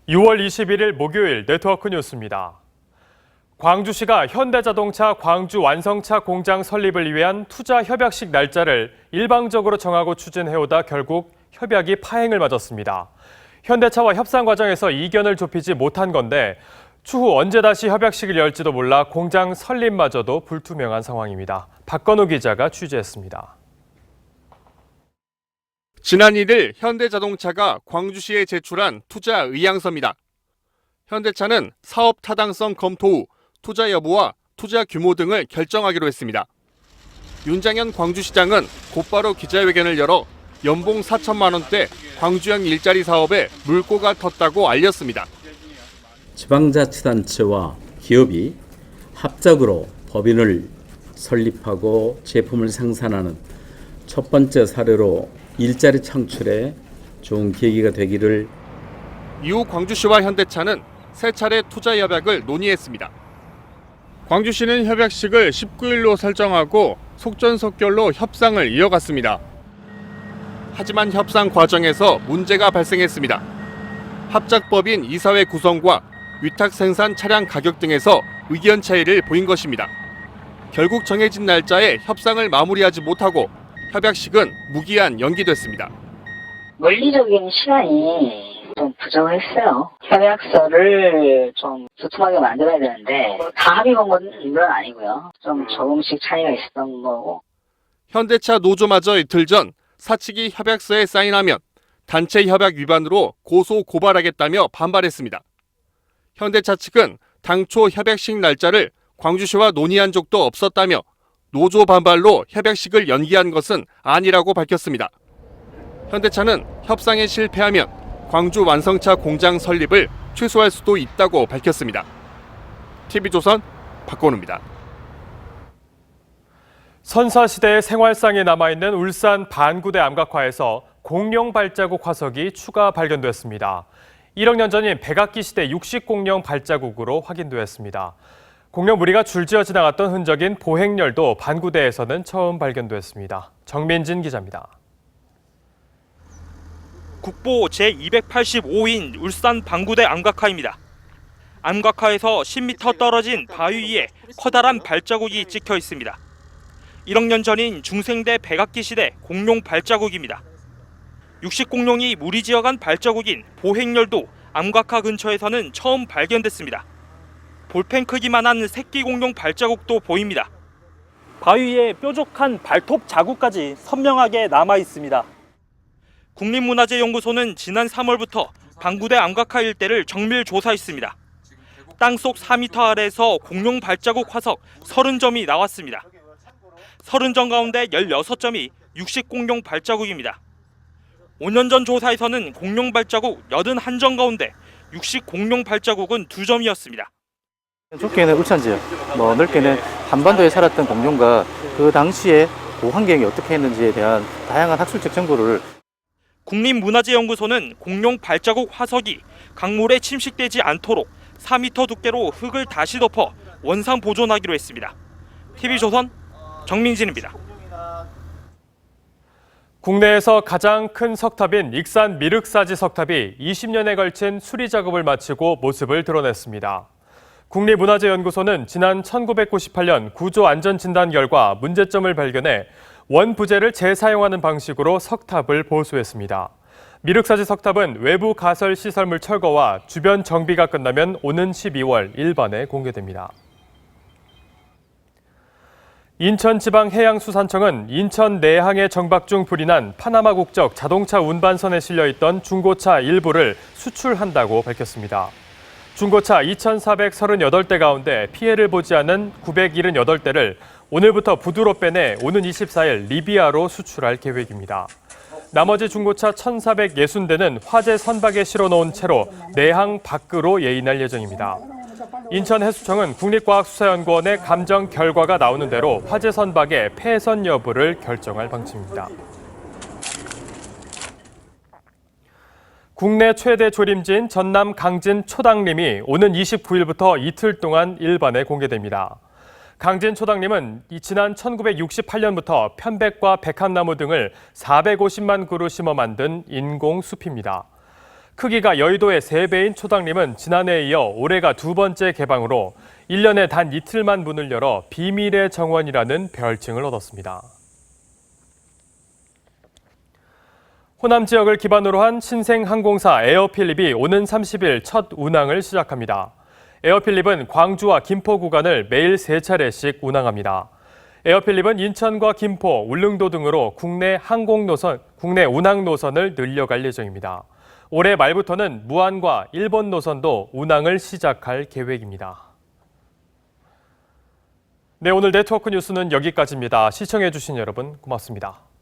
6월 21일 목요일 네트워크 뉴스입니다. 광주시가 현대자동차 광주 완성차 공장 설립을 위한 투자 협약식 날짜를 일방적으로 정하고 추진해오다 결국 협약이 파행을 맞았습니다. 현대차와 협상 과정에서 이견을 좁히지 못한 건데 추후 언제 다시 협약식을 열지도 몰라 공장 설립마저도 불투명한 상황입니다. 박건우 기자가 취재했습니다. 지난 1일 현대자동차가 광주시에 제출한 투자 의향서입니다. 현대차는 사업 타당성 검토 후 투자 여부와 투자 규모 등을 결정하기로 했습니다. 윤장현 광주시장은 곧바로 기자회견을 열어 연봉 4천만 원대 광주형 일자리 사업에 물꼬가 텄다고 알렸습니다. 지방자치단체와 기업이 합작으로 법인을 설립하고 제품을 생산하는 첫 번째 사례로 일자리 창출에 좋은 계기가 되기를. 이후 광주시와 현대차는 세 차례 투자 협약을 논의했습니다. 광주시는 협약식을 19일로 설정하고 속전속결로 협상을 이어갔습니다. 하지만 협상 과정에서 문제가 발생했습니다. 합작법인 이사회 구성과 위탁 생산 차량 가격 등에서 의견 차이를 보인 것입니다. 결국 정해진 날짜에 협상을 마무리하지 못하고 협약식은 무기한 연기됐습니다. 물리적인 시간이 좀 부족했어요. 협약서를 좀 두툼하게 만들어야 되는데 다 합의 본 건 물론 아니고요. 좀 조금씩 차이가 있었던 거고. 현대차 노조마저 이틀 전 사측이 협약서에 사인하면 단체 협약 위반으로 고소 고발하겠다며 반발했습니다. 현대차 측은 당초 협약식 날짜를 광주시와 논의한 적도 없었다며 노조 반발로 협약식을 연기한 것은 아니라고 밝혔습니다. 현대차는 협상에 실패하면 광주 완성차 공장 설립을 취소할 수도 있다고 밝혔습니다. TV조선 박건우입니다. 선사시대의 생활상에 남아있는 울산 반구대 암각화에서 공룡 발자국 화석이 추가 발견됐습니다. 1억 년 전인 백악기 시대 육식 공룡 발자국으로 확인됐습니다. 공룡 무리가 줄지어 지나갔던 흔적인 보행렬도 반구대에서는 처음 발견됐습니다. 정민진 기자입니다. 국보 제285인 울산 반구대 암각화입니다. 암각화에서 10m 떨어진 바위 위에 커다란 발자국이 찍혀 있습니다. 1억 년 전인 중생대 백악기 시대 공룡 발자국입니다. 육식 공룡이 무리지어간 발자국인 보행렬도 암각화 근처에서는 처음 발견됐습니다. 볼펜 크기만한 새끼 공룡 발자국도 보입니다. 바위 위에 뾰족한 발톱 자국까지 선명하게 남아 있습니다. 국립문화재연구소는 지난 3월부터 반구대 암각화 일대를 정밀 조사했습니다. 땅속 4m 아래에서 공룡 발자국 화석 30점이 나왔습니다. 30점 가운데 16점이 육식 공룡 발자국입니다. 5년 전 조사에서는 공룡 발자국 81점 가운데 육식 공룡 발자국은 2점이었습니다. 좁게는 울산 지역, 넓게는 한반도에 살았던 공룡과 그 당시에 그 환경이 어떻게 했는지에 대한 다양한 학술적 정보를. 국립문화재연구소는 공룡 발자국 화석이 강물에 침식되지 않도록 4m 두께로 흙을 다시 덮어 원상 보존하기로 했습니다. TV조선 정민진입니다. 국내에서 가장 큰 석탑인 익산 미륵사지 석탑이 20년에 걸친 수리 작업을 마치고 모습을 드러냈습니다. 국립문화재연구소는 지난 1998년 구조안전진단 결과 문제점을 발견해 원부재를 재사용하는 방식으로 석탑을 보수했습니다. 미륵사지 석탑은 외부 가설 시설물 철거와 주변 정비가 끝나면 오는 12월 일반에 공개됩니다. 인천지방해양수산청은 인천 내항에 정박 중 불이 난 파나마 국적 자동차 운반선에 실려있던 중고차 일부를 수출한다고 밝혔습니다. 중고차 2,438대 가운데 피해를 보지 않은 978대를 오늘부터 부두로 빼내 오는 24일 리비아로 수출할 계획입니다. 나머지 중고차 1,460대는 화재 선박에 실어놓은 채로 내항 밖으로 예인할 예정입니다. 인천해수청은 국립과학수사연구원의 감정 결과가 나오는 대로 화재 선박의 폐선 여부를 결정할 방침입니다. 국내 최대 조림지인 전남 강진 초당림이 오는 29일부터 이틀 동안 일반에 공개됩니다. 강진 초당림은 지난 1968년부터 편백과 백합나무 등을 450만 그루 심어 만든 인공숲입니다. 크기가 여의도의 3배인 초당림은 지난해에 이어 올해가 2번째 개방으로 1년에 단 이틀만 문을 열어 비밀의 정원이라는 별칭을 얻었습니다. 호남 지역을 기반으로 한 신생 항공사 에어필립이 오는 30일 첫 운항을 시작합니다. 에어필립은 광주와 김포 구간을 매일 3차례씩 운항합니다. 에어필립은 인천과 김포, 울릉도 등으로 국내 운항 노선을 늘려갈 예정입니다. 올해 말부터는 무안과 일본 노선도 운항을 시작할 계획입니다. 네, 오늘 네트워크 뉴스는 여기까지입니다. 시청해주신 여러분 고맙습니다.